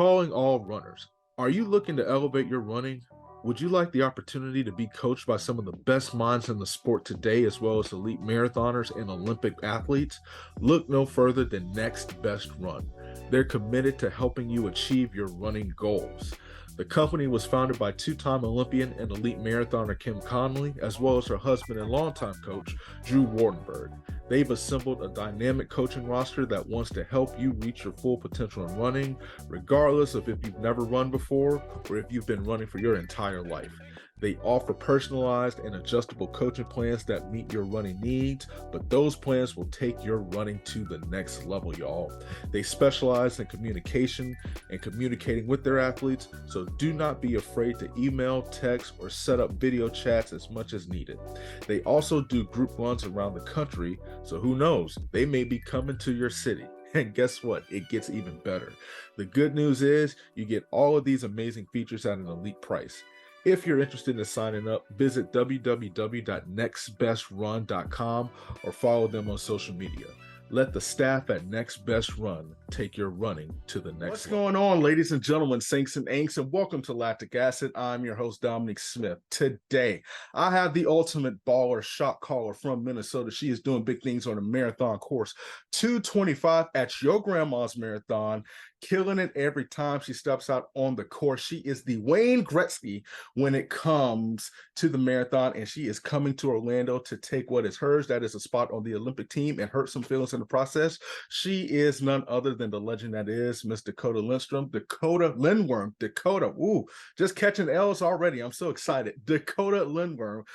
Calling all runners. Are you looking to elevate your running? Would you like the opportunity to be coached by some of the best minds in the sport today, as well as elite marathoners and Olympic athletes? Look no further than Next Best Run. They're committed to helping you achieve your running goals. The company was founded by two-time Olympian and elite marathoner Kim Conley, as well as her husband and longtime coach, Drew Wardenberg. They've assembled a dynamic coaching roster that wants to help you reach your full potential in running, regardless of if you've never run before or if you've been running for your entire life. They offer personalized and adjustable coaching plans that meet your running needs, but those plans will take your running to the next level, y'all. They specialize in communication and communicating with their athletes, so do not be afraid to email, text, or set up video chats as much as needed. They also do group runs around the country, so who knows, they may be coming to your city. And guess what? It gets even better. The good news is you get all of these amazing features at an elite price. If you're interested in signing up, visit www.nextbestrun.com or follow them on social media. Let the staff at Next Best Run take your running to the next What's level. Going on, ladies and gentlemen, Saints and Ainks, and welcome to Lactic Acid. I'm your host, Dominique Smith. Today, I have the ultimate baller shot caller from Minnesota. She is doing big things on a marathon course, 225 at your grandma's marathon, killing it every time she steps out on the course. She is the Wayne Gretzky when it comes to the marathon, and she is coming to Orlando to take what is hers. That is a spot on the Olympic team and hurt some feelings in the process. She is none other than the legend that is Miss Dakotah Lindstrom, Dakotah Lindworm. Dakotah, ooh, just catching L's already. I'm so excited. Dakotah Lindworm,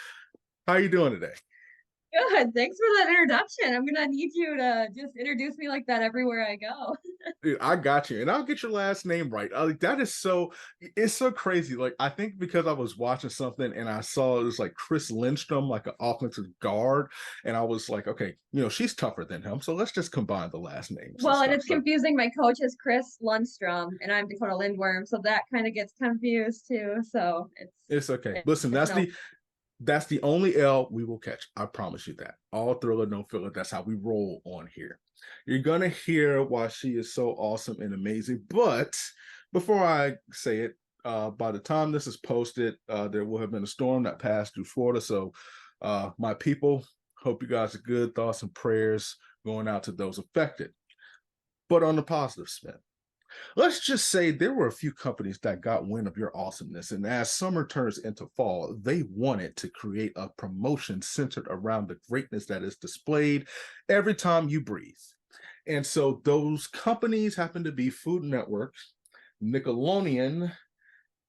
how are you doing today? Good. Thanks for that introduction. I'm gonna need you to just introduce me like that everywhere I go. Dude, I got you, and I'll get your last name right. That is it's so crazy. Like, I think because I was watching something and I saw it was like Chris Lindstrom, like an offensive guard, and I was like, okay, she's tougher than him, so let's just combine the last names and Well, and stuff. it's confusing. My coach is Chris Lundstrom, and I'm Dakotah Lindworm, so that kind of gets confused too. So It's okay. Listen, it's no. that's the only L we will catch. I promise you that. All thriller, no filler. That's how we roll on here. You're going to hear why she is so awesome and amazing. But before I say it, by the time this is posted, there will have been a storm that passed through Florida. So my people, hope you guys are good. Thoughts and prayers going out to those affected. But on the positive spin, let's just say there were a few companies that got wind of your awesomeness, and as summer turns into fall, they wanted to create a promotion centered around the greatness that is displayed every time you breathe. And so those companies happen to be Food Network, Nickelodeon,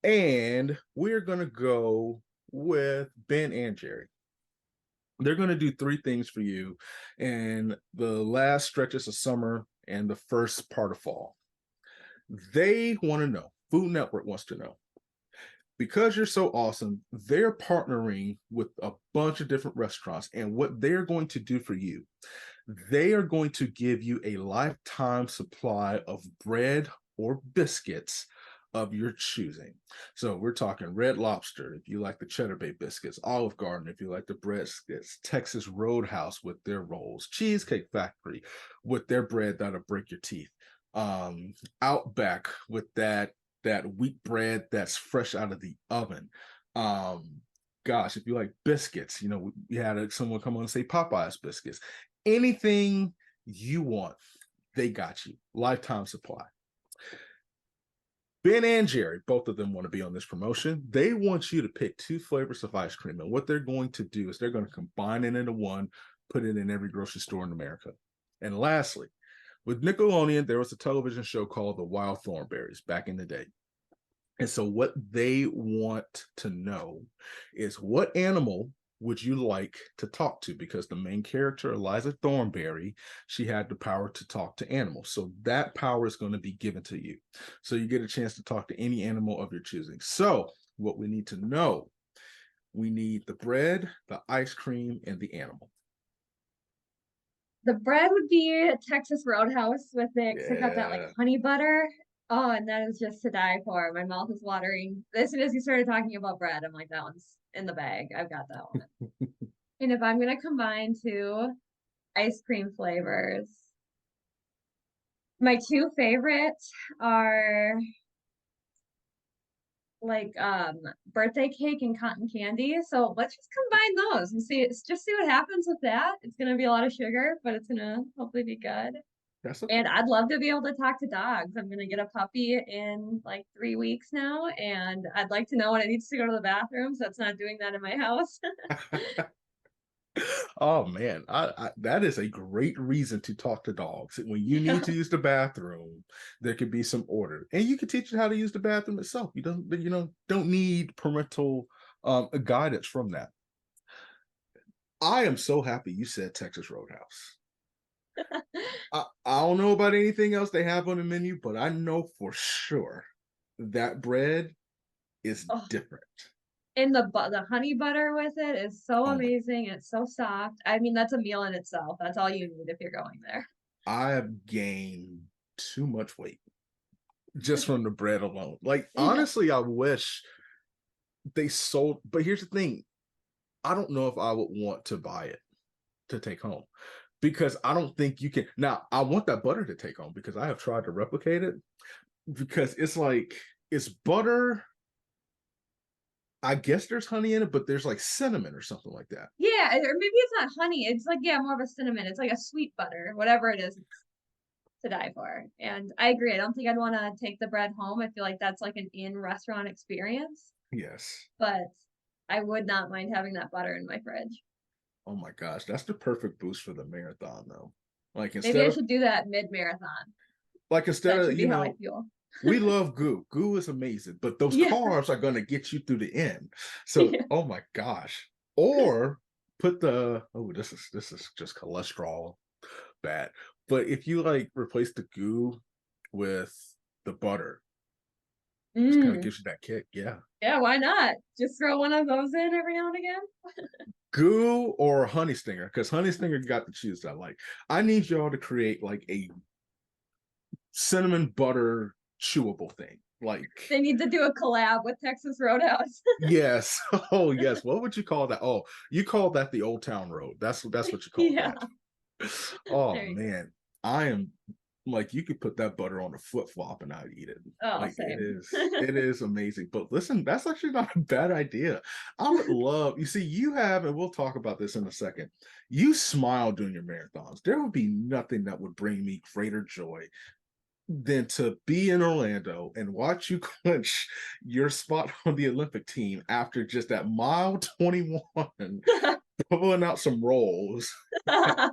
and we're going to go with Ben and Jerry. They're going to do three things for you in the last stretches of summer and the first part of fall. They want to know, Food Network wants to know, because you're so awesome, they're partnering with a bunch of different restaurants. And what they're going to do for you, they are going to give you a lifetime supply of bread or biscuits of your choosing. So we're talking Red Lobster, if you like the Cheddar Bay biscuits, Olive Garden, if you like the breadsticks, Texas Roadhouse with their rolls, Cheesecake Factory with their bread that'll break your teeth, Outback with that wheat bread that's fresh out of the oven. Gosh, if you like biscuits, we had someone come on and say Popeye's biscuits. Anything you want, they got you. Lifetime supply. Ben and Jerry, both of them want to be on this promotion. They want you to pick two flavors of ice cream. And what they're going to do is they're going to combine it into one, put it in every grocery store in America. And lastly, with Nickelodeon, there was a television show called The Wild Thornberrys back in the day. And so what they want to know is, what animal would you like to talk to? Because the main character, Eliza Thornberry, she had the power to talk to animals. So that power is going to be given to you. So you get a chance to talk to any animal of your choosing. So what we need to know, we need the bread, the ice cream, and the animal. The bread would be Texas Roadhouse with it, because I got that like honey butter. Oh, and that is just to die for. My mouth is watering. As soon as you started talking about bread, I'm like, that one's in the bag. I've got that one. And if I'm gonna combine two ice cream flavors, my two favorites are like birthday cake and cotton candy. So let's just combine those and see what happens with that. It's gonna be a lot of sugar, but it's gonna hopefully be good. That's a And I'd love to be able to talk to dogs. I'm gonna get a puppy in like 3 weeks now, and I'd like to know when it needs to go to the bathroom, so it's not doing that in my house. Oh man, that is a great reason to talk to dogs. When you Yeah. need to use the bathroom, there could be some order, and you can teach it how to use the bathroom itself. Don't need parental guidance from that. I am so happy you said Texas Roadhouse. I don't know about anything else they have on the menu, but I know for sure that bread is Oh, different. and the honey butter with it is so Oh my, amazing. It's so soft. I mean, that's a meal in itself. That's all you need if you're going there. I have gained too much weight just from the bread alone. Like Yeah. honestly, I wish they sold, but here's the thing. I don't know if I would want to buy it to take home because I don't think you can. Now, I want that butter to take home because I have tried to replicate it because it's butter. I guess there's honey in it, but there's like cinnamon or something like that. Yeah, or maybe it's not honey. It's like, yeah, more of a cinnamon. It's like a sweet butter, whatever it is, it's to die for. And I agree. I don't think I'd want to take the bread home. I feel like that's like an in-restaurant experience, Yes. but I would not mind having that butter in my fridge. Oh my gosh, that's the perfect boost for the marathon though. Like Maybe instead I of should do that mid-marathon. like instead That of should be how I feel. we love goo. Goo is amazing, but those Yeah. carbs are going to get you through the end. So, Yeah. oh my gosh. Or put the this is just cholesterol bad. But if you like replace the goo with the butter, just kind of Mm. gives you that kick. Yeah. Yeah, why not? Just throw one of those in every now and again. Goo or honey stinger, because honey stinger got the cheese I like. I need y'all to create like a cinnamon butter chewable thing. Like They need to do a collab with Texas Roadhouse. yes. Oh, yes. What would you call that? Oh, you call that the Old Town Road. That's what you call Yeah, that. Oh there you go. man. I am like you could put that butter on a flip flop and I'd eat it. Oh, Like same. it is amazing. But listen, that's actually not a bad idea. I would love, you see, you have, and we'll talk about this in a second. You smile during your marathons. There would be nothing that would bring me greater joy than to be in Orlando and watch you clinch your spot on the Olympic team after just that mile 21, pulling out some rolls. That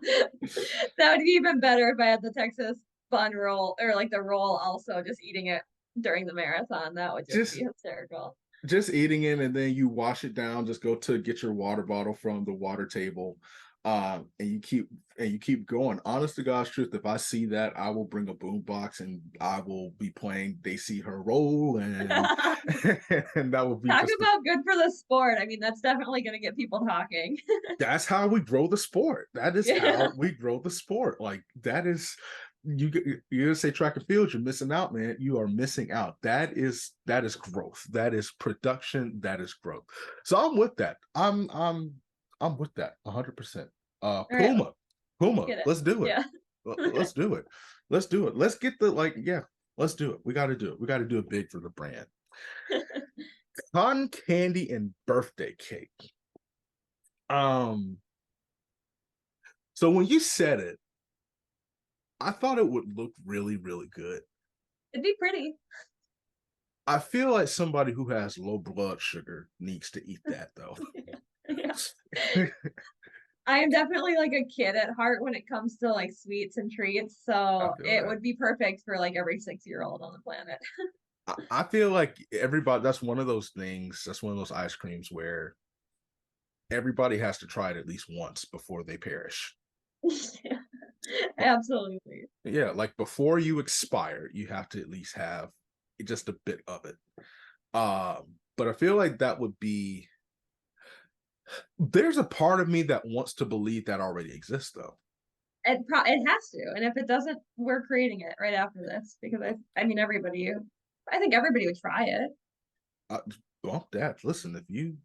would be even better if I had the Texas bun roll or like the roll also just eating it during the marathon. That would just be Just hysterical. just eating it and then you wash it down, just go to get your water bottle from the water table. And you keep going. Honest to God's truth, if I see that, I will bring a boom box and I will be playing They See Her Roll and Talk and that will be just the about good for the sport. I mean, that's definitely going to get people talking. that's how we grow the sport. That is Yeah. how we grow the sport. Like that is you say track and field, you're missing out, man. You are missing out. That is growth. That is production. That is growth. So I'm with that. I'm with that 100%. All right, Puma, get it. let's do it. Yeah. Let's do it. Let's do it. Let's get the yeah. Let's do it. We got to do it. We got to do it big for the brand. Cotton candy and birthday cake. Um, so when you said it, I thought it would look really, really good. It'd be pretty. I feel like somebody who has low blood sugar needs to eat that though. Yeah. I am definitely like a kid at heart when it comes to like sweets and treats. I So feel it that. would be perfect for like every 6-year-old on the planet. I feel like everybody, that's one of those things, that's one of those ice creams where everybody has to try it at least once before they perish. Yeah, Like, absolutely. yeah, like before you expire, you have to at least have just a bit of it. But I feel like that would be, there's a part of me that wants to believe that already exists though. It has to, and if it doesn't, we're creating it right after this because I mean I think everybody would try it. Uh, well, Dad, listen, if you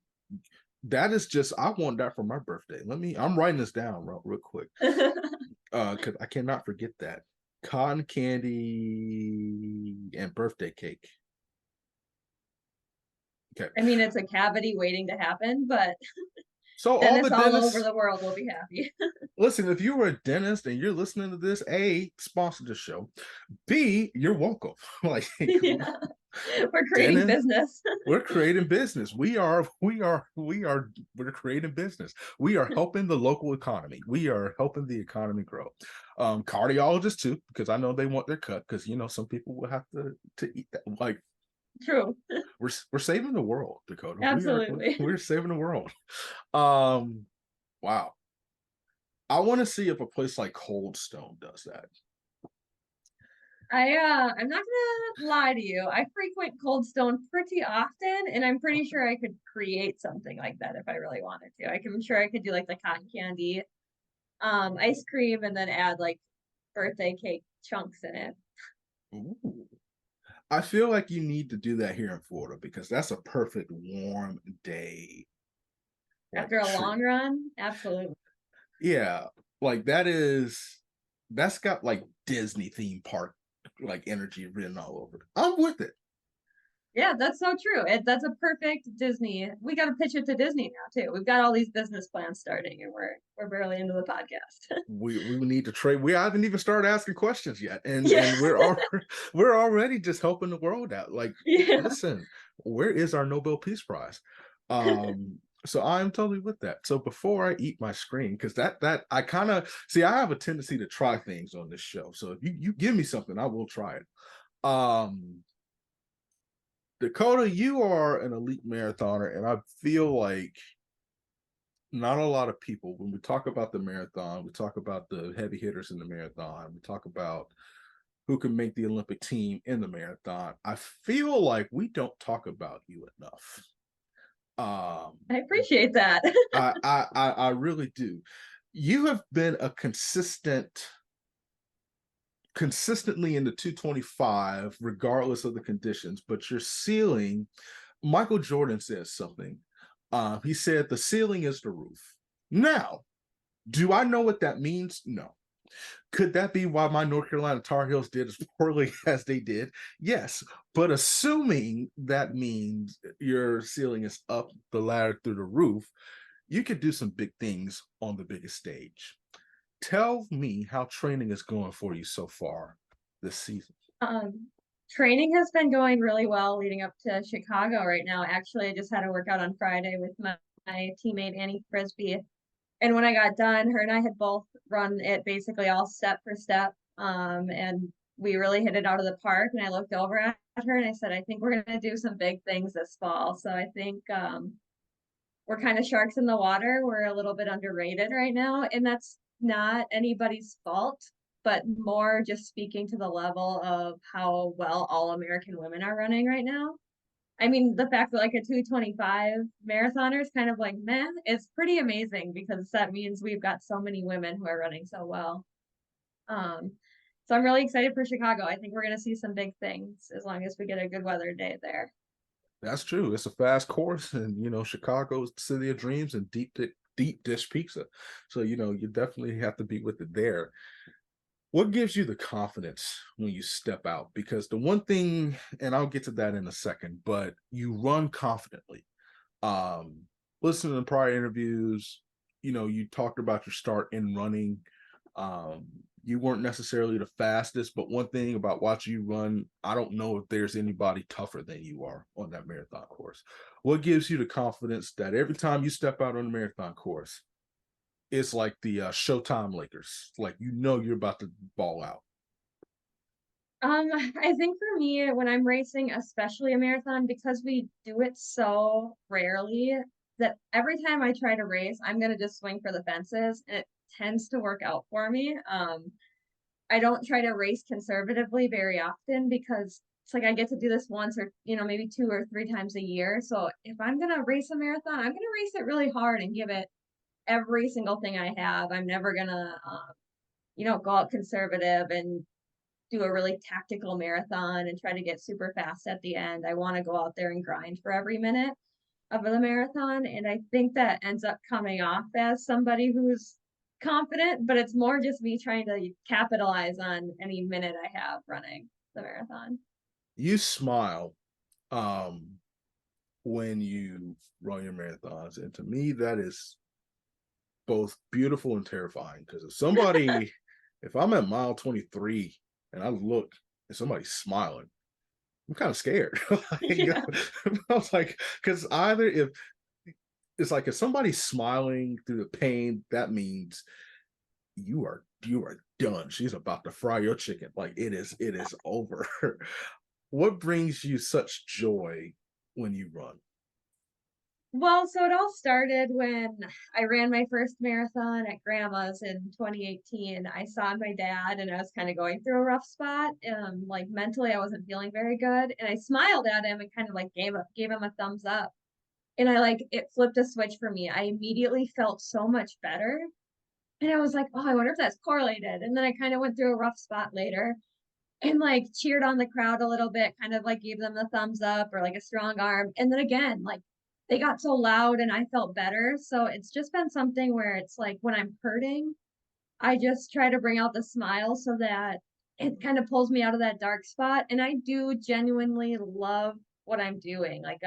that is just I want that for my birthday. I'm writing this down real quick. Because I cannot forget that. Cotton candy and birthday cake. Okay. I mean, it's a cavity waiting to happen, but So all the dentists all over dentists, the world will be happy. listen, if you were a dentist and you're listening to this, A, sponsor the show. B, you're welcome. Like Yeah. We're creating dentist, business. we're creating business. We're creating business. We are helping the local economy. We are helping the economy grow. Cardiologists too, because I know they want their cut, because some people will have to eat that. Like True. we're saving the world, Dakotah. Absolutely. We're saving the world. Wow. I want to see if a place like Cold Stone does that. I'm not gonna lie to you. I frequent Cold Stone pretty often, and I'm pretty sure I could create something like that if I really wanted to. I'm sure I could do like the cotton candy, ice cream, and then add like birthday cake chunks in it. Ooh. I feel like you need to do that here in Florida, because that's a perfect warm day. Like After a treat. long run, absolutely. Yeah, like that's got like Disney theme park like energy written all over it. I'm with it. Yeah, that's so true. That's a perfect Disney. We got to pitch it to Disney now too. We've got all these business plans starting, and we're barely into the podcast. We need to trade. We haven't even started asking questions yet, and Yeah, we're already just helping the world out. Like, yeah. listen, where is our Nobel Peace Prize? So I'm totally with that. So before I eat my screen, because that I kind of see, I have a tendency to try things on this show. So if you give me something, I will try it. Dakotah, you are an elite marathoner, and I feel like not a lot of people, when we talk about the marathon, we talk about the heavy hitters in the marathon, we talk about who can make the Olympic team in the marathon. I feel like we don't talk about you enough. I appreciate that. I really do. You have been a consistently in the 225 regardless of the conditions, but your ceiling, Michael Jordan says something. He said the ceiling is the roof. Now, do I know what that means? No. Could that be why my North Carolina Tar Heels did as poorly as they did? Yes. But assuming that means your ceiling is up the ladder through the roof, you could do some big things on the biggest stage. Tell me how training is going for you so far this season. Um, Training has been going really well leading up to Chicago right now. Actually, I just had a workout on Friday with my teammate Annie Frisbee. And when I got done, her and I had both run it basically all step for step. And we really hit it out of the park. And I looked over at her and I said, I think we're going to do some big things this fall. So I think we're kind of sharks in the water. We're a little bit underrated right now. And that's not anybody's fault, but more just speaking to the level of how well all American women are running right now. I mean, the fact that like a 225 marathoner is kind of like meh, it's pretty amazing because that means we've got so many women who are running so well. Um, so I'm really excited for Chicago. I think we're going to see some big things as long as we get a good weather day there. That's true. It's a fast course, and Chicago's the city of dreams and deep dish pizza. So you definitely have to be with it there. What gives you the confidence when you step out? Because the one thing, and I'll get to that in a second, but you run confidently. Um, Listening to prior interviews, you talked about your start in running. Um, you weren't necessarily the fastest, but one thing about watching you run, I don't know if there's anybody tougher than you are on that marathon course. What gives you the confidence that every time you step out on the marathon course, it's like the Showtime Lakers, like you're about to ball out? I think for me, when I'm racing, especially a marathon, because we do it so rarely, that every time I try to race, I'm gonna just swing for the fences, and it tends to work out for me. I don't try to race conservatively very often because it's like I get to do this once or maybe 2 or 3 times a year. So if I'm gonna race a marathon, I'm gonna race it really hard and give it every single thing I have. I'm never gonna go out conservative and do a really tactical marathon and try to get super fast at the end. I want to go out there and grind for every minute of the marathon. And I think that ends up coming off as somebody who's confident, but it's more just me trying to capitalize on any minute I have running the marathon. You smile. Um, when you run your marathons. And to me, that is both beautiful and terrifying because if I'm at mile 23 and I look and somebody's smiling, I'm kind of scared. Yeah. I was like, because either if it's like if somebody's smiling through the pain, that means you are done. She's about to fry your chicken. Like it is over. What brings you such joy when you run? Well, so it all started when I ran my first marathon at grandma's in 2018. I saw my dad and I was kind of going through a rough spot. Like mentally I wasn't feeling very good. And I smiled at him and kind of like gave him a thumbs up. And I like it flipped a switch for me. I immediately felt so much better. And I was like, oh, I wonder if that's correlated. And then I kind of went through a rough spot later and like cheered on the crowd a little bit, kind of like gave them the thumbs up or like a strong arm. And then again, like they got so loud and I felt better. So it's just been something where it's like when I'm hurting, I just try to bring out the smile so that it kind of pulls me out of that dark spot. And I do genuinely love what I'm doing. Like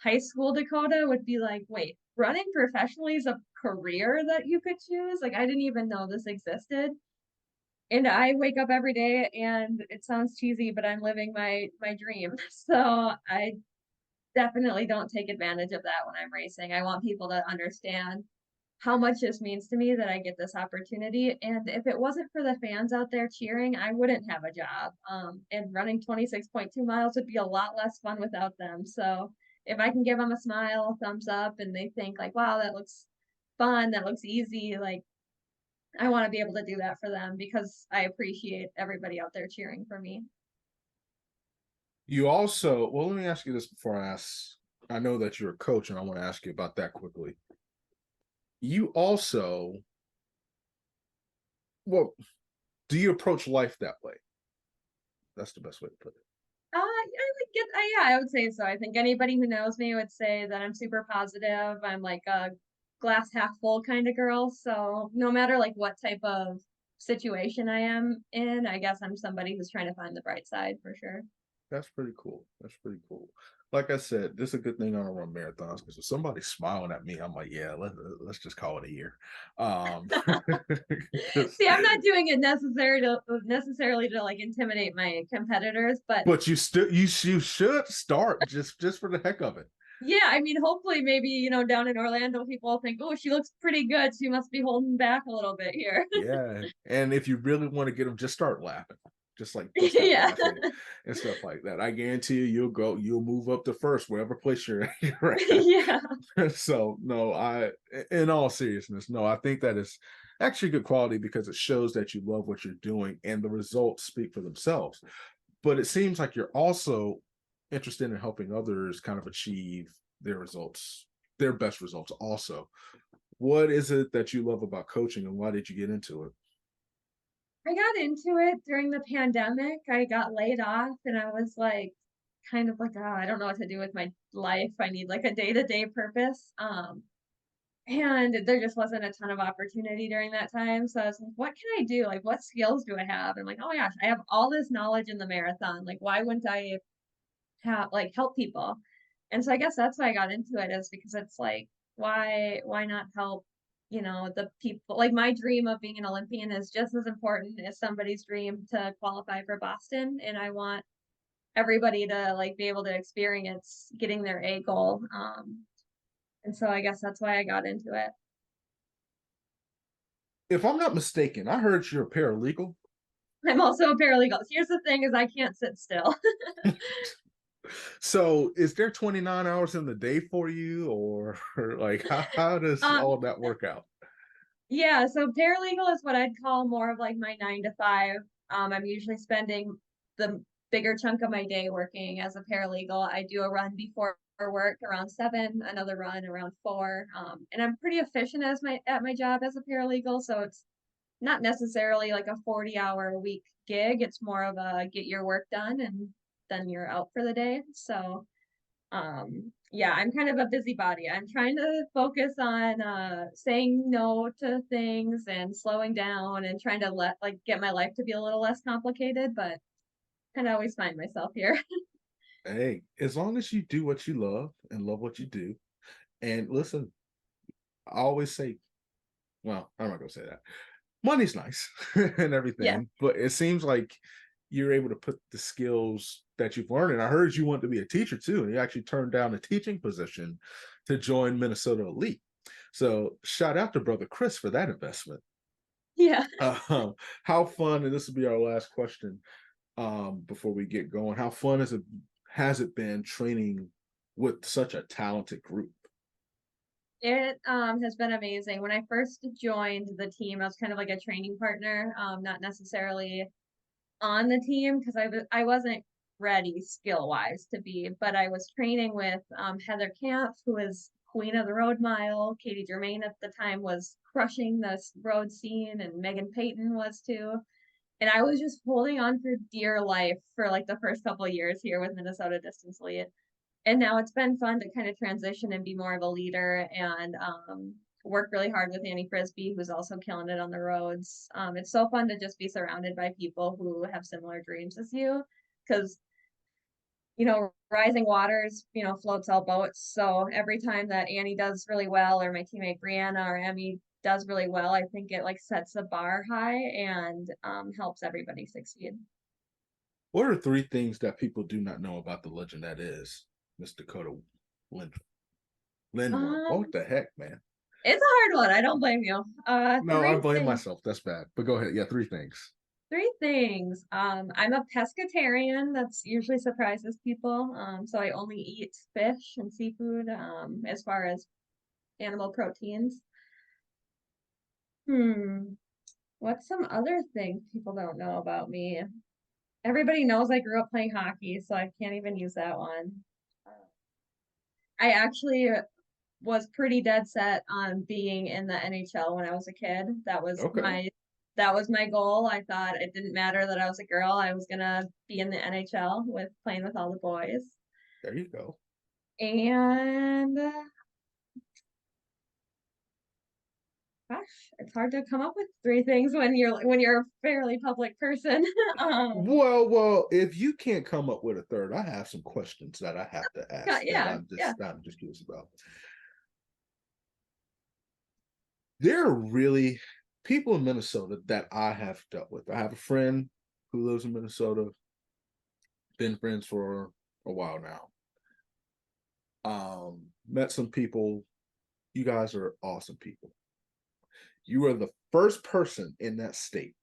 high school Dakotah would be like, wait, running professionally is a career that you could choose? Like I didn't even know this existed. And I wake up every day and it sounds cheesy, but I'm living my dream. So I definitely don't take advantage of that when I'm racing. I want people to understand how much this means to me that I get this opportunity. And if it wasn't for the fans out there cheering, I wouldn't have a job. And running 26.2 miles would be a lot less fun without them. So if I can give them a smile, a thumbs up, and they think like, wow, that looks fun, that looks easy, like I want to be able to do that for them because I appreciate everybody out there cheering for me. You also, well, let me ask you this before I ask. I know that you're a coach, and I want to ask you about that quickly. You also, well, do you approach life that way? That's the best way to put it. I would get, yeah, I would say so. I think anybody who knows me would say that I'm super positive. I'm like a glass half full kind of girl. So no matter like what type of situation I am in, I guess I'm somebody who's trying to find the bright side for sure. That's pretty cool. That's pretty cool. Like I said, this is a good thing I don't run marathons because if somebody's smiling at me, I'm like, yeah, let's just call it a year. Um, See, I'm not doing it necessarily to like intimidate my competitors, but but you should start just for the heck of it. yeah, I mean, hopefully, maybe, down in Orlando, people think, oh, she looks pretty good. She must be holding back a little bit here. Yeah, and if you really want to get them, just start laughing, just like bust out Yeah. laughing and stuff like that. I guarantee you'll move up to first wherever place you're Yeah. at. So no, in all seriousness, no, I think that is actually good quality because it shows that you love what you're doing and the results speak for themselves. But it seems like you're also interested in helping others kind of achieve their results, their best results also. What is it that you love about coaching and why did you get into it? I got into it during the pandemic. I got laid off and I was like, kind of like, oh, I don't know what to do with my life. I need like a day-to-day purpose. And there just wasn't a ton of opportunity during that time. So I was like, what can I do? Like, what skills do I have? And like, oh my gosh, I have all this knowledge in the marathon. Like, why wouldn't I have like help people? And so I guess that's why I got into it is because it's like, why not help, the people like my dream of being an Olympian is just as important as somebody's dream to qualify for Boston. And I want everybody to like be able to experience getting their A goal. And so I guess that's why I got into it. If I'm not mistaken, I heard you're a paralegal. I'm also a paralegal. Here's the thing is I can't sit still. So is there 29 hours in the day for you or like how does um, all that work out? yeah, so paralegal is what I'd call more of like my 9 to 5. I'm usually spending the bigger chunk of my day working as a paralegal. I do a run before work around 7, another run around 4. And I'm pretty efficient at my job as a paralegal, so it's not necessarily like a 40-hour a week gig. It's more of a get your work done and then you're out for the day. So yeah, I'm kind of a busybody. I'm trying to focus on saying no to things and slowing down and trying to get my life to be a little less complicated, but kind of always find myself here. Hey, as long as you do what you love and love what you do, and listen, I always say, well, I'm not gonna say that. Money's nice and Yeah. everything, but it seems like you're able to put the skills that you've learned. And I heard you want to be a teacher too, and you actually turned down a teaching position to join Minnesota Elite. So shout out to brother Chris for that investment. Yeah. How fun, and this will be our last question before we get going. How fun has it been training with such a talented group? It has been amazing. When I first joined the team, I was kind of like a training partner, not necessarily on the team because I wasn't ready skill wise to be, but I was training with Heather Camp, who is queen of the road mile. Katie Germain at the time was crushing this road scene, and Megan Payton was too. And I was just holding on for dear life for like the first couple of years here with Minnesota Distance Elite. And now it's been fun to kind of transition and be more of a leader and work really hard with Annie Frisbee, who's also killing it on the roads. It's so fun to just be surrounded by people who have similar dreams as you, because rising waters, floats all boats. So every time that Annie does really well, or my teammate Brianna or Emmy does really well, I think it like sets the bar high and helps everybody succeed. What are three things that people do not know about the legend that is Miss Dakotah Lindworm? What Um, the heck, man? it's a hard one. I don't blame you. No, I Three blame things. myself. That's bad. But go ahead. Yeah, three things. Three things. I'm a pescatarian. That's usually surprises people. So I only eat fish and seafood, as far as animal proteins. Hmm. What's some other things people don't know about me? Everybody knows I grew up playing hockey, so I can't even use that one. I actually was pretty dead set on being in the NHL when I was a kid. Okay, That was my goal. I thought it didn't matter that I was a girl. I was gonna be in the NHL with playing with all the boys. there you go. And gosh, it's hard to come up with three things when you're a fairly public person. um, Well, if you can't come up with a third, I have some questions that I have to ask that yeah, yeah. I'm just curious about. There are really people in Minnesota that I have dealt with. I have a friend who lives in Minnesota, been friends for a while now. Met some people. You guys are awesome people. You are the first person in that state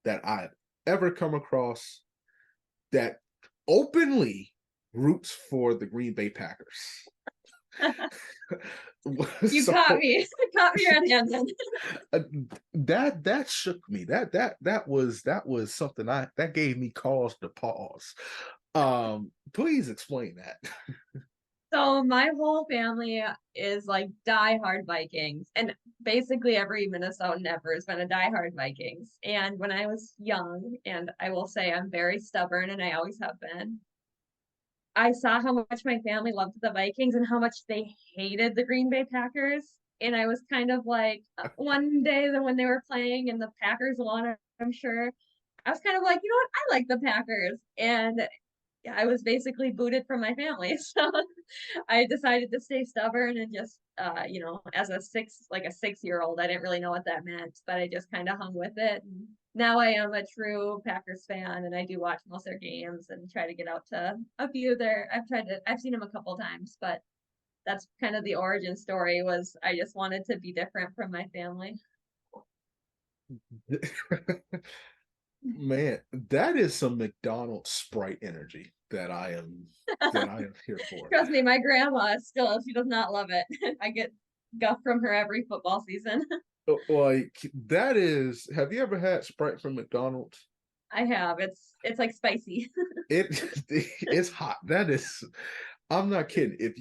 that I've ever come across that openly roots for the Green Bay Packers. You So caught me. Caught me red-handed. uh, that shook me. That was something that gave me cause to pause. Please explain that. So my whole family is like diehard Vikings, and basically every Minnesotan ever has been a diehard Vikings. And when I was young, and I will say I'm very stubborn, and I always have been, I saw how much my family loved the Vikings and how much they hated the Green Bay Packers. And I was kind of like, one day that when they were playing and the Packers won, I'm sure, I was kind of like, what? I like the Packers. And I was basically booted from my family. So I decided to stay stubborn and just, as a 6 year old, I didn't really know what that meant, but I just kind of hung with it. And now I am a true Packers fan, and I do watch most of their games and try to get out to a few there. I've seen them a couple times, but that's kind of the origin story. Was I just wanted to be different from my family. Man, that is some McDonald's Sprite energy that I am here for. Trust me, my grandma still, she does not love it. I get guff from her every football season. Like that is. Have you ever had Sprite from McDonald's? I have. It's like spicy. It it's hot. That is. I'm not kidding. If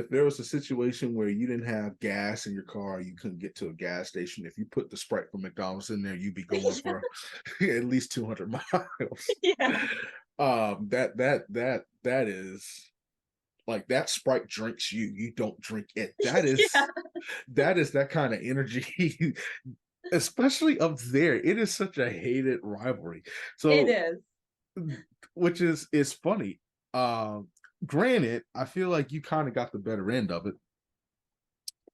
there was a situation where you didn't have gas in your car, you couldn't get to a gas station. If you put the Sprite from McDonald's in there, you'd be going for at least 200 miles. Yeah. That is like that Sprite drinks you. You don't drink it. Yeah, That is that kind of energy, especially up there. It is such a hated rivalry. it So is. which is funny. Granted, I feel like you kind of got the better end of it.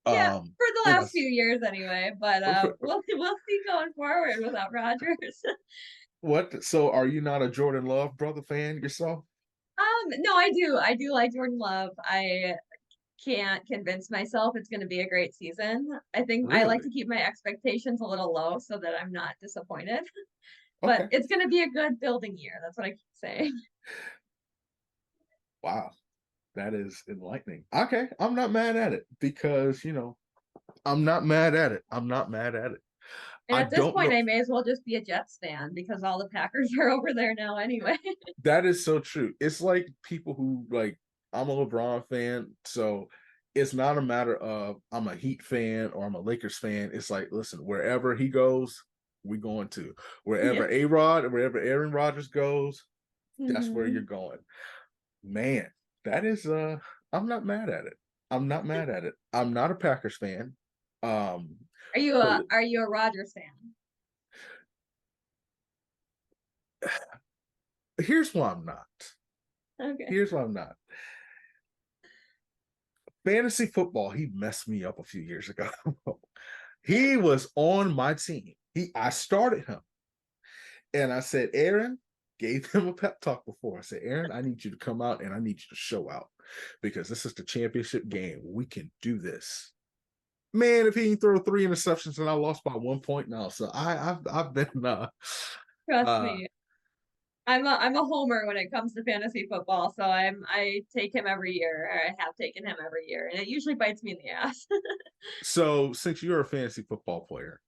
Yeah, for the And last few years anyway, but we'll see going forward without Rodgers. what? So, are you not a Jordan Love brother fan yourself? No, I do like Jordan Love. I can't convince myself it's going to be a great season. I think I like Really? to keep my expectations a little low so that I'm not disappointed. But Okay. it's going to be a good building year. That's what I keep saying. Wow, that is enlightening. Okay, I'm not mad at it because I'm not mad at it. I'm not mad at it. And I at this don't point, know. I may as well just be a Jets fan because all the Packers are over there now anyway. That is so true. It's like people who like I'm a LeBron fan, so it's not a matter of I'm a Heat fan or I'm a Lakers fan. It's like, listen, wherever he goes, we going to. Yeah. Wherever A-Rod, wherever Aaron Rodgers goes, that's where you're Hmm. going. Man, that is I'm not mad at it. I'm not mad at it. I'm not a Packers fan. Um, but Are you a Rodgers fan? here's why I'm not. Okay. Here's why I'm not. Fantasy football, he messed me up a few years ago. He was on my team. I started him. And I said, Aaron, gave him a pep talk before. I said, Aaron, I need you to come out and I need you to show out because this is the championship game. We can do this. Man, if he didn't throw 3 interceptions and I lost by 1 point now. So I've been Trust uh me. I'm a homer when it comes to fantasy football, so I take him every year, or I have taken him every year, and it usually bites me in the ass. so since you're a fantasy football player,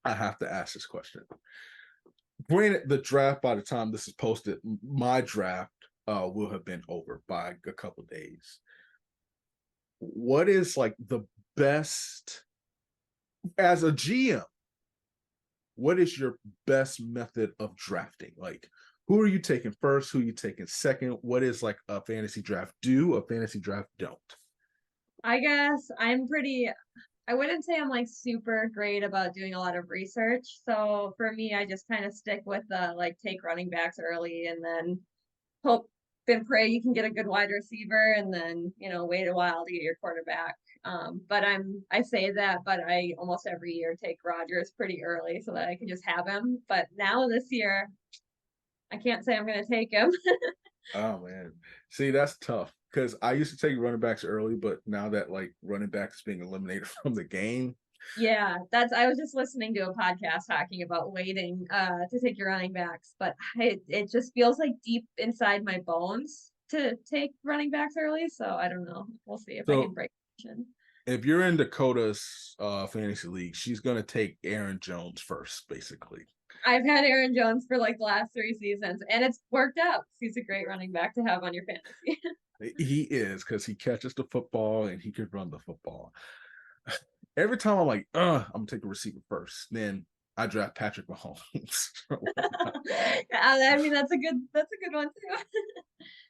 I have to ask this question. Granted, the draft by the time this is posted, my draft will have been over by a couple days. What is like the best as a GM? What is your best method of drafting? Like, who are you taking first? Who are you taking second? What is like a fantasy draft do? A fantasy draft don't? I guess I wouldn't say I'm like super great about doing a lot of research. So for me, I just kind of stick with the like take running backs early and then hope and pray you can get a good wide receiver and then, wait a while to get your quarterback. But I say that, but I almost every year take Rodgers pretty early so that I can just have him. But now this year, I can't say I'm going to take him. Oh man, see that's tough because I used to take running backs early, but now that like running backs is being eliminated from the game, Yeah, I was just listening to a podcast talking about waiting to take your running backs, but it just feels like deep inside my bones to take running backs early, so I don't know. We'll see if I can so break it. if you're in Dakotah's fantasy league, she's gonna take Aaron Jones first, basically. I've had Aaron Jones for like the last 3 seasons, and it's worked out. He's a great running back to have on your fantasy. He is because he catches the football and he can run the football. Every time I'm like, I'm gonna take a receiver first. Then I draft Patrick Mahomes. I mean, that's a good one too.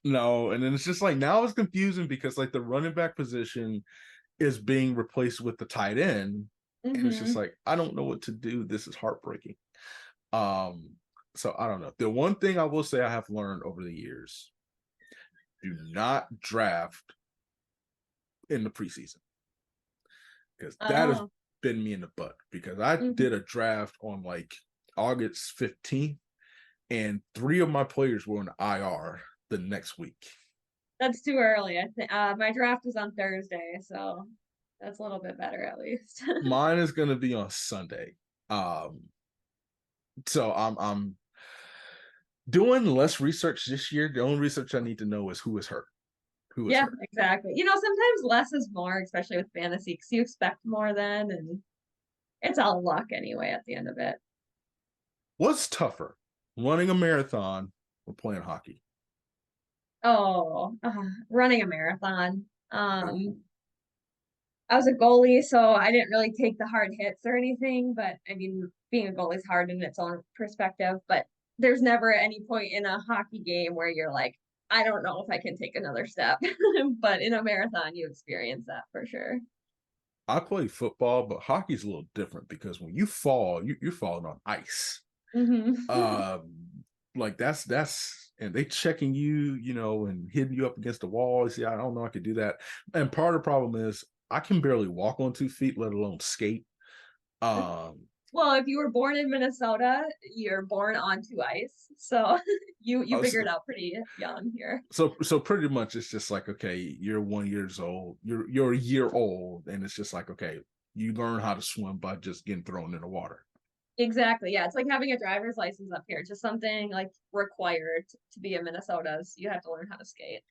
No, and then it's just like now it's confusing because like the running back position is being replaced with the tight end, and it's just Hmm. like I don't know what to do. This is heartbreaking. Um, so I don't know. The one thing I will say I have learned over the years: do not draft in the preseason because that has Oh. been me in the butt. Because I Hmm. did a draft on like August 15th, and 3 of my players were on IR the next week. That's too early. I think my draft is on Thursday, so that's a little bit better at least. Mine is going to be on Sunday. Um, so I'm doing less research this year. The only research I need to know is who is hurt. Who is Yeah, hurt? exactly. Sometimes less is more, especially with fantasy, because you expect more then, and it's all luck anyway at the end of it. What's tougher, running a marathon or playing hockey? Oh, running a marathon. I was a goalie, so I didn't really take the hard hits or anything, but I mean, being a goalie is hard in its own perspective, but there's never any point in a hockey game where you're like, I don't know if I can take another step. But in a marathon, you experience that for sure. I play football, but hockey's a little different because when you fall, you're falling on ice. Hmm. Um, like that's and they checking you, and hitting you up against the wall. See, I don't know I could do that. And part of the problem is I can barely walk on 2 feet, let alone skate. Well, if you were born in Minnesota, you're born onto ice. So you figured out pretty young here. So pretty much it's just like, okay, you're 1 year old, you're a year old, and it's just like, okay, you learn how to swim by just getting thrown in the water. Exactly. Yeah. It's like having a driver's license up here. It's just something like required to be in Minnesota. So you have to learn how to skate.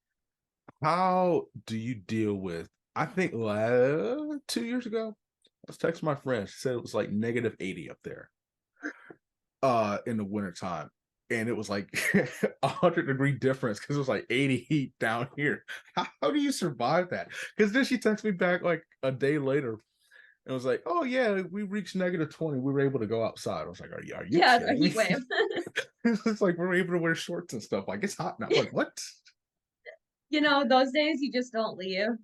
How do you deal with, I think 2 years ago, I was texting my friend. She said it was like -80 up there in the wintertime. And it was like 100-degree difference because it was like 80 heat down here. How do you survive that? Because then she texted me back like a day later. It was like, oh yeah, we reached -20. We were able to go outside. I was like, are you Yeah, a kidding heat me? wave. It's like we're able to wear shorts and stuff. Like it's hot now. Like what? Those days you just don't leave.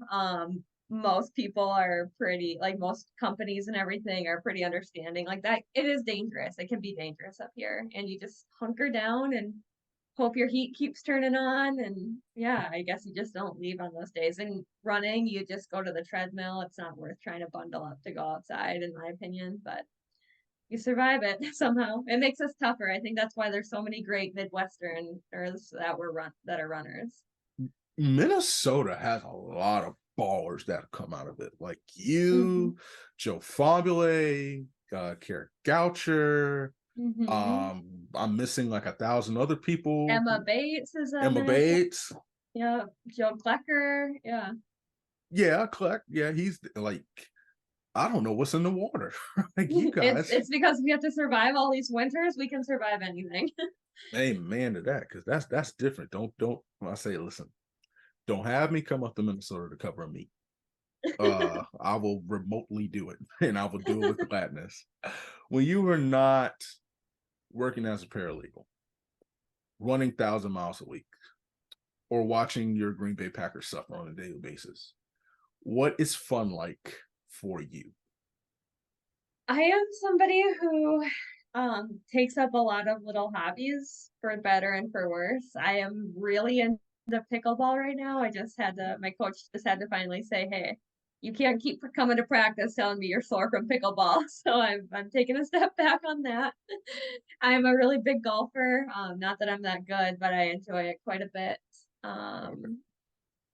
Most people are pretty, like most companies and everything are pretty understanding. Like that, it is dangerous. It can be dangerous up here, and you just hunker down and hope your heat keeps turning on. And yeah, I guess you just don't leave on those days. And running, you just go to the treadmill. It's not worth trying to bundle up to go outside, in my opinion. But you survive it somehow. It makes us tougher. I think that's why there's so many great Midwesterners that are runners. Minnesota has a lot of ballers that have come out of it, like Mm-hmm. Joe Fabule, Kara Goucher. Mm-hmm. I'm missing like 1,000 other people. Emma Bates is in Emma it. Bates. Yeah. Joe Klecker. Yeah. Yeah, Clark. Yeah, he's like, I don't know what's in the water. Like you It's guys, it's because we have to survive all these winters. We can survive anything. amen to that, because that's different. Don't I say, listen, don't have me come up to Minnesota to cover me. I will remotely do it, and I will do it with gladness. When you were not working as a paralegal, running 1,000 miles a week, or watching your Green Bay Packers suffer on a daily basis, what is fun like for you? I am somebody who takes up a lot of little hobbies for better and for worse. I am really into pickleball right now. My coach just had to finally say, hey, you can't keep coming to practice telling me you're sore from pickleball. So I'm taking a step back on that. I'm a really big golfer. Not that I'm that good, but I enjoy it quite a bit. Okay.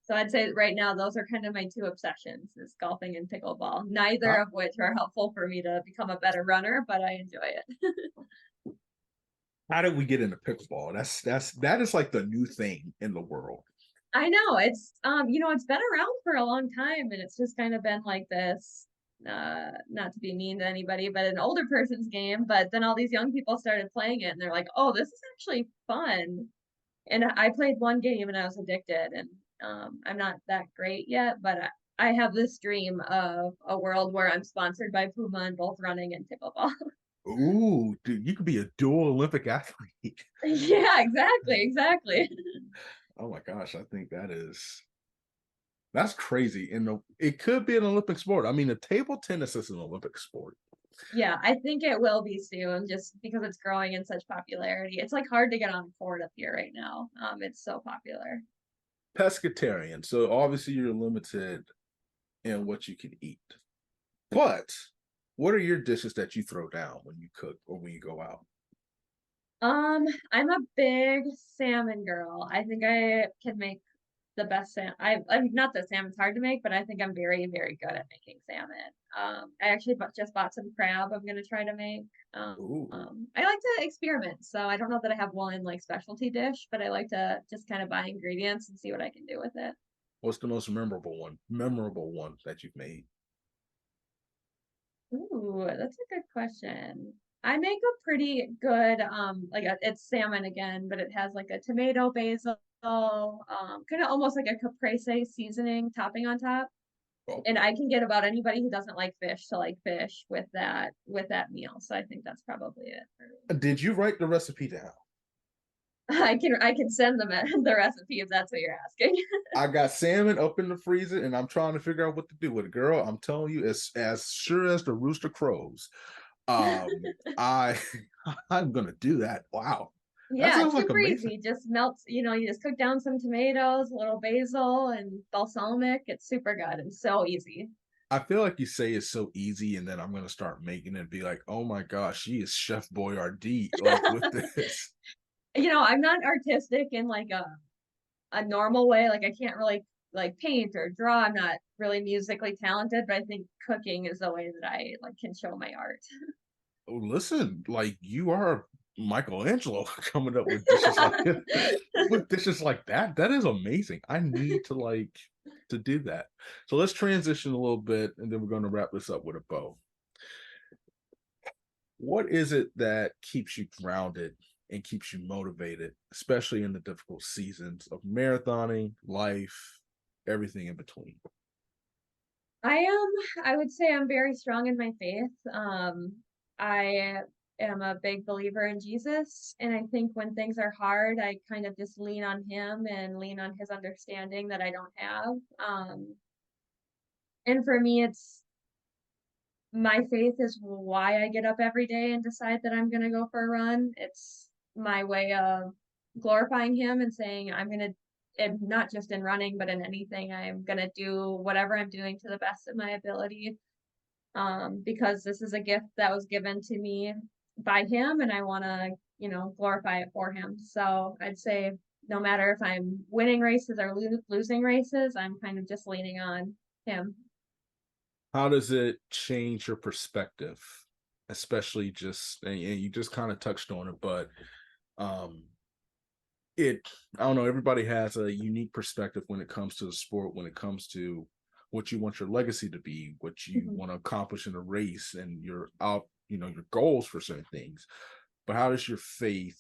So I'd say right now those are kind of my two obsessions, is golfing and pickleball, neither How, of which are helpful for me to become a better runner, but I enjoy it. how did we get into pickleball? That is like the new thing in the world. I know it's been around for a long time, and it's just kind of been like this, not to be mean to anybody, but an older person's game. But then all these young people started playing it and they're like, oh, this is actually fun. And I played one game and I was addicted, and I'm not that great yet, but I have this dream of a world where I'm sponsored by Puma in both running and pickleball. Ooh, dude, you could be a dual Olympic athlete. Yeah, exactly. Oh my gosh, I think that's crazy. And it could be an Olympic sport. I mean, the table tennis is an Olympic sport. Yeah, I think it will be soon, just because it's growing in such popularity. It's like hard to get on court up here right now. It's so popular. Pescatarian, so obviously you're limited in what you can eat. But what are your dishes that you throw down when you cook or when you go out? I'm a big salmon girl. I think I can make the best salmon. I'm not that salmon's hard to make, but I think I'm very, very good at making salmon. I actually just bought some crab I'm gonna try to make. Ooh, I like to experiment, so I don't know that I have one like specialty dish, but I like to just kind of buy ingredients and see what I can do with it. what's the most memorable one that you've made? Ooh, that's a good question. I make a pretty good it's salmon again, but it has like a tomato, basil, kind of almost like a caprese seasoning topping on top. Oh, And I can get about anybody who doesn't like fish to like fish with that meal. So I think that's probably it for me. did you write the recipe down? I can send them the recipe if that's what you're asking. I got salmon up in the freezer and I'm trying to figure out what to do with it. Girl, I'm telling you, as sure as the rooster crows, I I'm gonna do that. Wow. That Yeah, sounds it's like super amazing. easy. Just melts, you just cook down some tomatoes, a little basil and balsamic. It's super good and so easy. I feel like you say it's so easy, and then I'm gonna start making it and be like, oh my gosh, she is Chef Boyardee, like with this. I'm not artistic in like a normal way. Like I can't really like paint or draw. I'm not really musically talented, but I think cooking is the way that I like can show my art. Oh, listen, like you are Michelangelo coming up with dishes like with dishes like that. That is amazing. I need to to do that. So let's transition a little bit, and then we're going to wrap this up with a bow. What is it that keeps you grounded and keeps you motivated, especially in the difficult seasons of marathoning, life, everything in between? I would say I'm very strong in my faith. I am a big believer in Jesus, and I think when things are hard, I kind of just lean on him and lean on his understanding that I don't have. And for me, it's my faith is why I get up every day and decide that I'm going to go for a run. It's my way of glorifying him and saying I'm going to, and not just in running, but in anything, I'm going to do whatever I'm doing to the best of my ability. Because this is a gift that was given to me by him, and I want to, glorify it for him. So I'd say no matter if I'm winning races or losing races, I'm kind of just leaning on him. How does it change your perspective, especially just and you just kind of touched on it, but um it I don't know, everybody has a unique perspective when it comes to the sport, when it comes to what you want your legacy to be, what you Mhm. want to accomplish in a race and your out, your goals for certain things. But how does your faith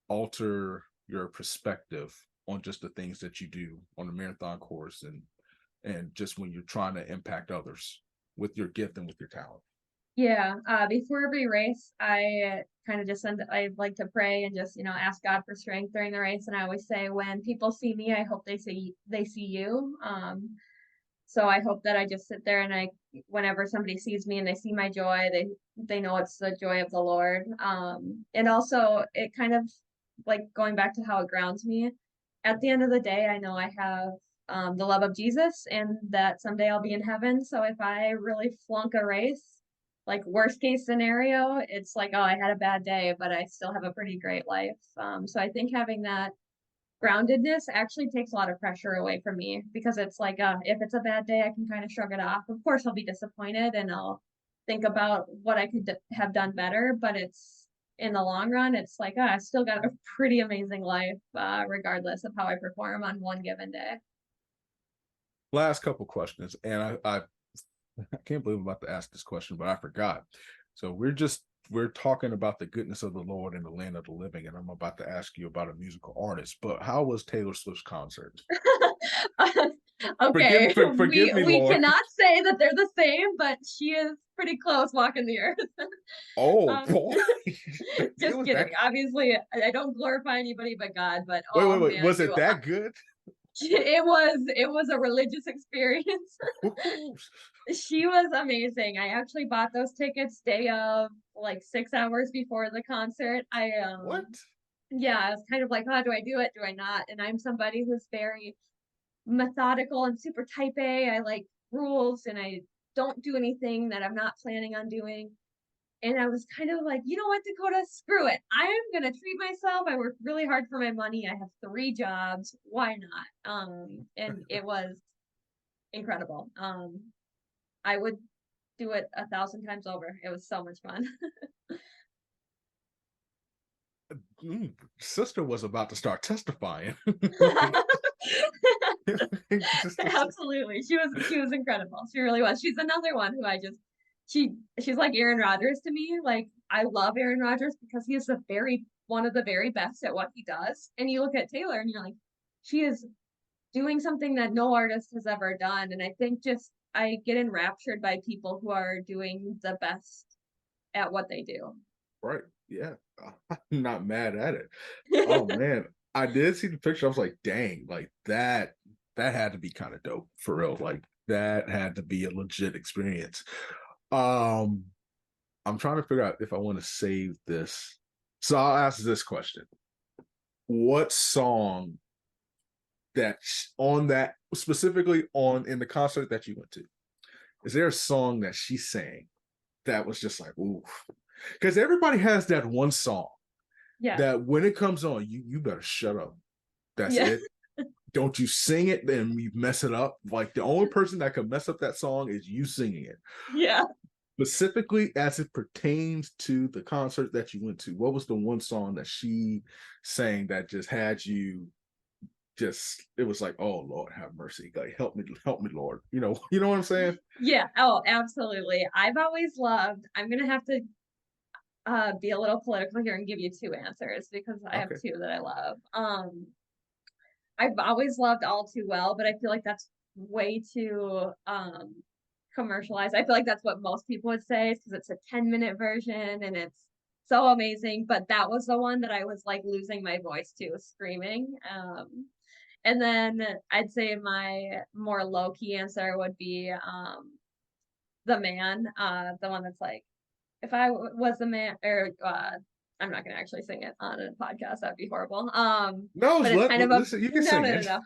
alter your perspective on just the things that you do on the marathon course and just when you're trying to impact others with your gift and with your talent? Yeah, before every race, I kind of I like to pray and just, ask God for strength during the race. And I always say, when people see me, I hope they see you. So I hope that I just sit there and whenever somebody sees me and they see my joy, they know it's the joy of the Lord. And also it kind of like going back to how it grounds me. At the end of the day, I know I have the love of Jesus and that someday I'll be in heaven. So if I really flunk a race, like worst case scenario, it's like, oh, I had a bad day, but I still have a pretty great life. So I think having that groundedness actually takes a lot of pressure away from me because it's like, if it's a bad day, I can kind of shrug it off. Of course, I'll be disappointed and I'll think about what I could have done better, but it's in the long run, it's like, I still got a pretty amazing life, regardless of how I perform on one given day. Last couple questions, and I can't believe I'm about to ask this question, but I forgot. So we're talking about the goodness of the Lord in the land of the living, and I'm about to ask you about a musical artist. But how was Taylor Swift's concert? Okay, Forgive me, we Lord. cannot say that they're the same, but she is pretty close walking the earth. Oh Um, boy, it just was kidding. that. Obviously, I don't glorify anybody but God, but Wait, oh wait. man, Was it that good? it was a religious experience. She was amazing. I actually bought those tickets day of, like 6 hours before the concert. What? Yeah, I was kind of like, oh, do I do it? Do I not? And I'm somebody who's very methodical and super type A. I like rules and I don't do anything that I'm not planning on doing. And I was kind of like, you know what, Dakotah, screw it. I am gonna treat myself. I worked really hard for my money. I have 3 jobs. Why not? And it was incredible. I would do it 1,000 times over. It was so much fun. Sister was about to start testifying. Just to say. Absolutely. She was incredible. She really was. She's another one who she's like Aaron Rodgers to me. Like I love Aaron Rodgers because he is the very one of the very best at what he does. And you look at Taylor and you're like, she is doing something that no artist has ever done. And I think just I get enraptured by people who are doing the best at what they do. Right. Yeah. I'm not mad at it. Oh man. I did see the picture. I was like, dang, like that had to be kind of dope for real. Like that had to be a legit experience. Um, I'm trying to figure out if I want to save this So I'll ask this question. What song that on that specifically on in the concert that you went to, is there a song that she sang that was just like, ooh? Because everybody has that one song that when it comes on, you better shut up. That's it. Don't you sing it, then you mess it up. Like the only person that can mess up that song is you singing it. Yeah. Specifically as it pertains to the concert that you went to, what was the one song that she sang that just had you just, it was like, oh Lord, have mercy, like help me, Lord, you know what I'm saying? Yeah. Oh, absolutely. I've always loved, I'm gonna have to be a little political here and give you two answers because I have two that I love. I've always loved All Too Well, but I feel like that's way too commercialized. I feel like that's what most people would say because it's a 10-minute version and it's so amazing. But that was the one that I was like losing my voice to, screaming. And then I'd say my more low-key answer would be The Man, the one that's like, if I was a man, or I'm not gonna actually sing it on a podcast. That'd be horrible. No, but it's kind of a listen, you can sing it. No.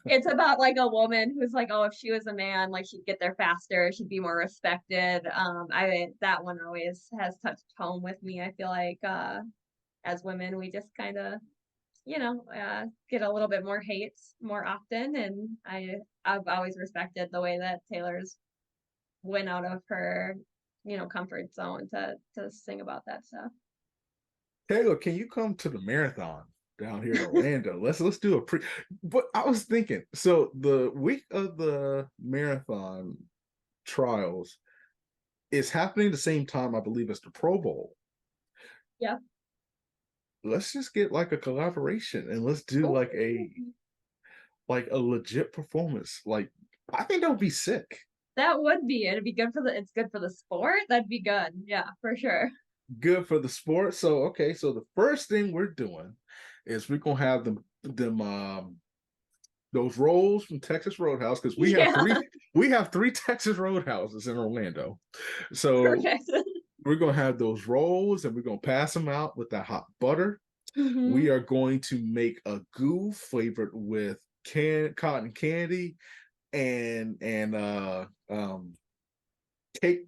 It's about like a woman who's like, oh, if she was a man, like she'd get there faster, she'd be more respected. That one always has touched home with me. I feel like as women, we just kind of, get a little bit more hate more often, and I've always respected the way that Taylor's went out of her comfort zone to sing about that stuff. Taylor, can you come to the marathon down here in Orlando? let's do a but I was thinking, so the week of the marathon trials is happening the same time, I believe, as the Pro Bowl. Yeah. Let's just get like a collaboration and let's do like a legit performance. Like, I think that would be sick. That would be. It'd be good it's good for the sport. That'd be good. Yeah, for sure. Good for the sport. So okay, so the first thing we're doing is we're gonna have them those rolls from Texas Roadhouse, because we have three Texas Roadhouses in Orlando. So perfect. We're gonna have those rolls and we're gonna pass them out with that hot butter. Mm-hmm. We are going to make a goo flavored with cotton candy and cake.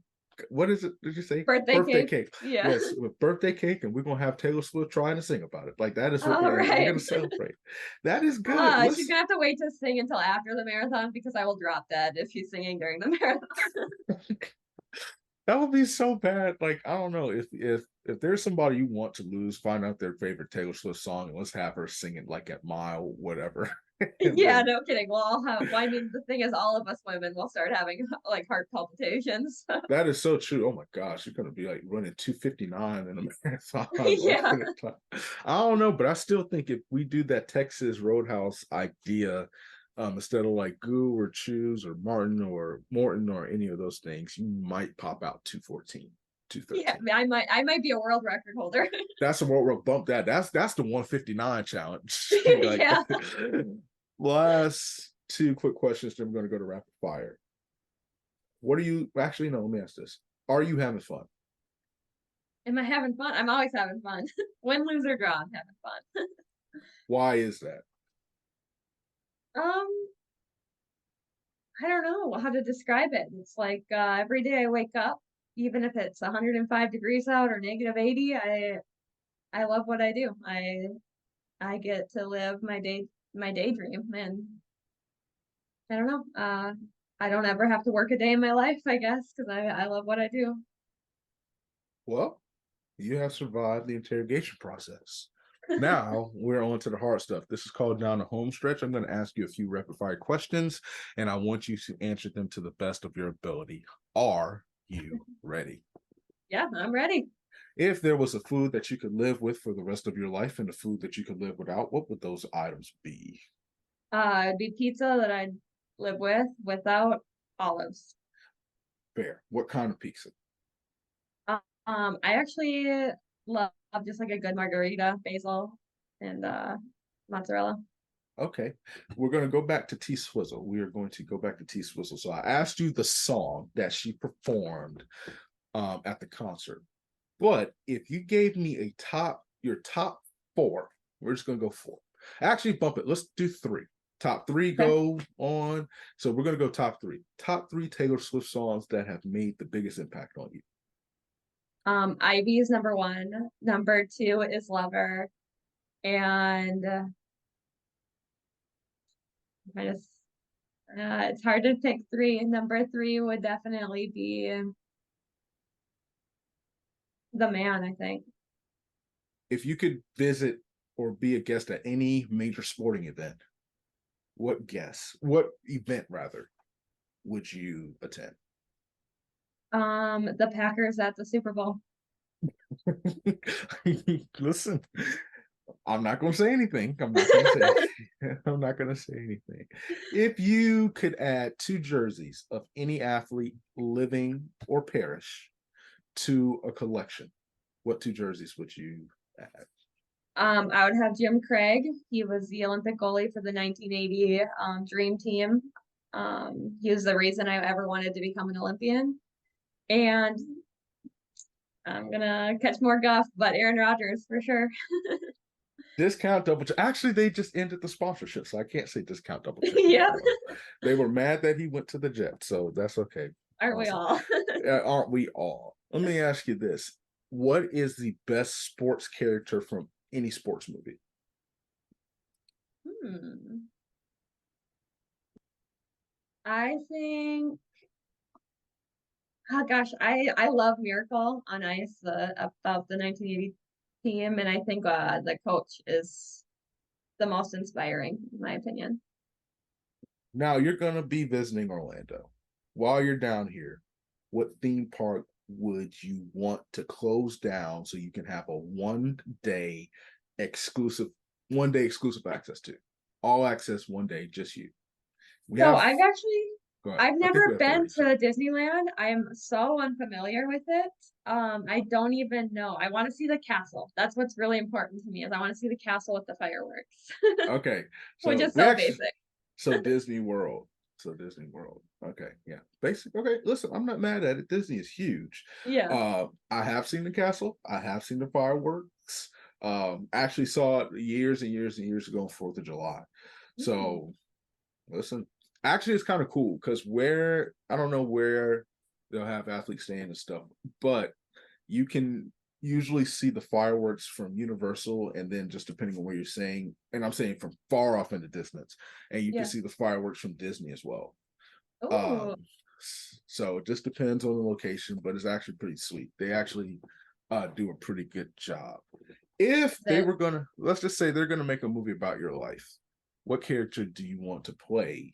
What is it? Did you say birthday cake? Yeah. Yes, with birthday cake, and we're gonna have Taylor Swift trying to sing about it. Like that is what we're gonna celebrate. That is good. She's gonna have to wait to sing until after the marathon because I will drop dead if she's singing during the marathon. That would be so bad. Like, I don't know, if there's somebody you want to lose, find out their favorite Taylor Swift song and let's have her sing it like at mile whatever. Yeah, no kidding. Well, I mean, the thing is, all of us women will start having like heart palpitations. That is so true. Oh my gosh, you're gonna be like running 2:59 in a marathon. Yeah. I don't know, but I still think if we do that Texas Roadhouse idea, instead of like Goo or Choose or Martin or Morton or any of those things, you might pop out 2:14. 2:13. Yeah, I might be a world record holder. That's a world record. Bump that. That's the 1:59 challenge. Like, yeah. Last two quick questions, then I'm going to go to rapid fire. What are you actually? No, let me ask this. Are you having fun? Am I having fun? I'm always having fun. Win, lose, or draw, I'm having fun. Why is that? I don't know how to describe it. It's like every day I wake up, even if it's 105 degrees out or -80, I love what I do. I get to live my daydream, and I don't know. I don't ever have to work a day in my life, I guess, because I love what I do. Well, you have survived the interrogation process. Now we're on to the hard stuff. This is called Down the Home Stretch. I'm going to ask you a few rapid fire questions, and I want you to answer them to the best of your ability. Are you ready? Yeah, I'm ready. If there was a food that you could live with for the rest of your life and a food that you could live without, what would those items be? It'd be pizza that I'd live with without olives. Fair. What kind of pizza? I actually love just like a good margarita, basil, and mozzarella. Okay. We're going to go back to T Swizzle. We are going to go back to T Swizzle. So I asked you the song that she performed at the concert. But if you gave me your top 4. We're just gonna go 4. Actually, bump it. Let's do 3. Top 3 Okay. go on. So we're gonna go top 3. Top 3 Taylor Swift songs that have made the biggest impact on you. Ivy is number 1. Number 2 is Lover. And it's hard to pick 3. Number 3 would definitely be The Man, I think. If you could visit or be a guest at any major sporting event, what event rather would you attend? The Packers at the Super Bowl. Listen, I'm not going to say anything. I'm not going to say. I'm not going to say anything. If you could add 2 jerseys of any athlete, living or perish, to a collection, what 2 jerseys would you add? I would have Jim Craig. He was the Olympic goalie for the 1980 Dream Team. He was the reason I ever wanted to become an Olympian. And I'm gonna catch more guff, but Aaron Rodgers for sure. Discount double check. Actually, they just ended the sponsorship, so I can't say discount double check. Yeah. They were mad that he went to the Jets, so that's okay. Aren't we all? Aren't we all? Let me ask you this. What is the best sports character from any sports movie? I think, oh gosh, I love Miracle on Ice about the 1980 team, and I think the coach is the most inspiring, in my opinion. Now you're gonna be visiting Orlando. While you're down here, what theme park would you want to close down so you can have a one-day exclusive access to? All access, one day, just you. I've never been to Disneyland. I'm so unfamiliar with it. I don't even know. I want to see the castle. That's what's really important to me, is I want to see the castle with the fireworks. Okay. Which is so basic. So Disney World. Okay, yeah. Basic. Okay, listen, I'm not mad at it. Disney is huge. Yeah. I have seen the castle. I have seen the fireworks. Actually saw it years and years and years ago on 4th of July. So listen, actually it's kind of cool because I don't know where they'll have athletes staying and stuff, but you can usually see the fireworks from Universal, and then just depending on where you're saying, and I'm saying from far off in the distance, and you can see the fireworks from Disney as well. So it just depends on the location, but it's actually pretty sweet. They actually do a pretty good job. If they were gonna, let's just say they're gonna make a movie about your life, what character do you want to play?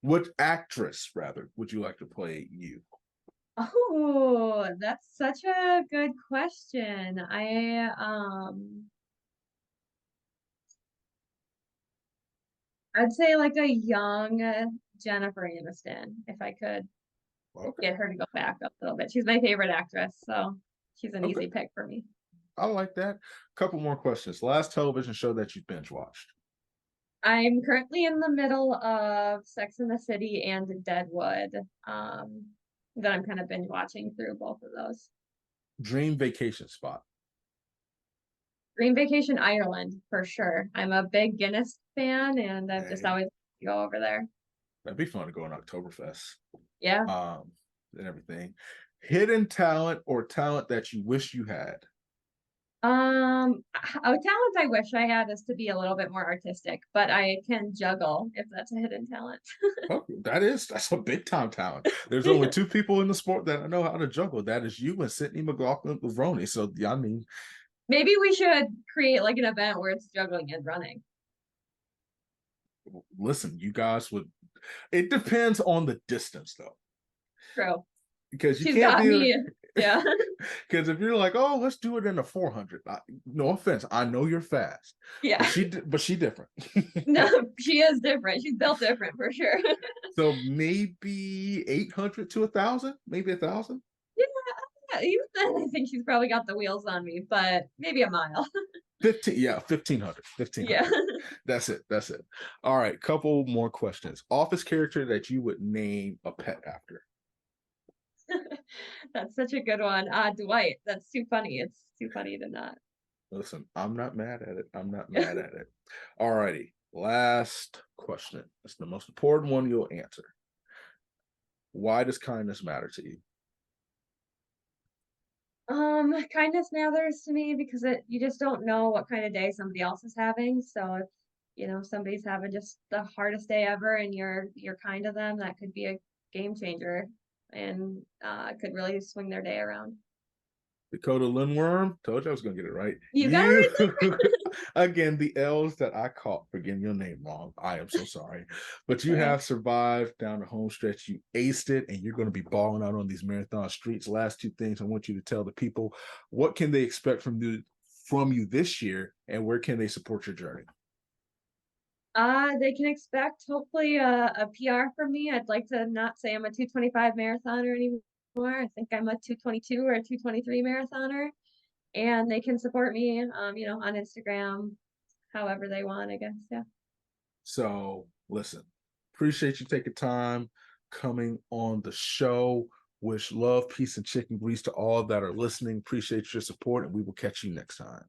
What actress, rather, would you like to play you? Oh, that's such a good question. I'd say like a young Jennifer Aniston, if I could get her to go back a little bit. She's my favorite actress, so she's an easy pick for me. I like that. Couple more questions. Last television show that you binge watched? I'm currently in the middle of Sex and the City and Deadwood. That I'm kind of binge watching through both of those. Dream vacation spot? Dream vacation, Ireland, for sure. I'm a big Guinness fan, and I've just always go over there. That'd be fun to go on Oktoberfest. Yeah. And everything. Hidden talent or talent that you wish you had? A talent I wish I had is to be a little bit more artistic, but I can juggle, if that's a hidden talent. That's a big time talent. There's only 2 people in the sport that I know how to juggle. That is you and Sydney McLaughlin-Roney. So I mean, maybe we should create like an event where it's juggling and running. Listen, you guys would. It depends on the distance, though. True. Because you can't yeah. Because if you're like, oh, let's do it in a 400. No offense, I know you're fast. Yeah. But she different. No, she is different. She's built different for sure. So maybe 800 to 1,000, maybe 1,000. Yeah, even then, I think she's probably got the wheels on me, but maybe a mile. 1,500. Yeah. That's it. All right, couple more questions. Office character that you would name a pet after? That's such a good one. Dwight. That's too funny. It's too funny to not. Listen, I'm not mad at it. I'm not mad at it. All righty. Last question. It's the most important one you'll answer. Why does kindness matter to you? Kindness matters to me because you just don't know what kind of day somebody else is having. So if somebody's having just the hardest day ever and you're kind to them, that could be a game changer and could really swing their day around. Dakotah Lindworm. Told you I was gonna get it right. You got You it right. again, the L's that I caught for getting your name wrong. I am so sorry. But you Yeah. have survived down the home stretch. You aced it, and you're going to be balling out on these marathon streets. Last two things I want you to tell the people: what can they expect from you this year, and where can they support your journey? They can expect hopefully a PR from me. I'd like to not say I'm a 225 marathoner anymore. I think I'm a 222 or a 223 marathoner. And they can support me, on Instagram, however they want, I guess. Yeah. So, listen, appreciate you taking time coming on the show. Wish love, peace, and chicken grease to all that are listening. Appreciate your support, and we will catch you next time.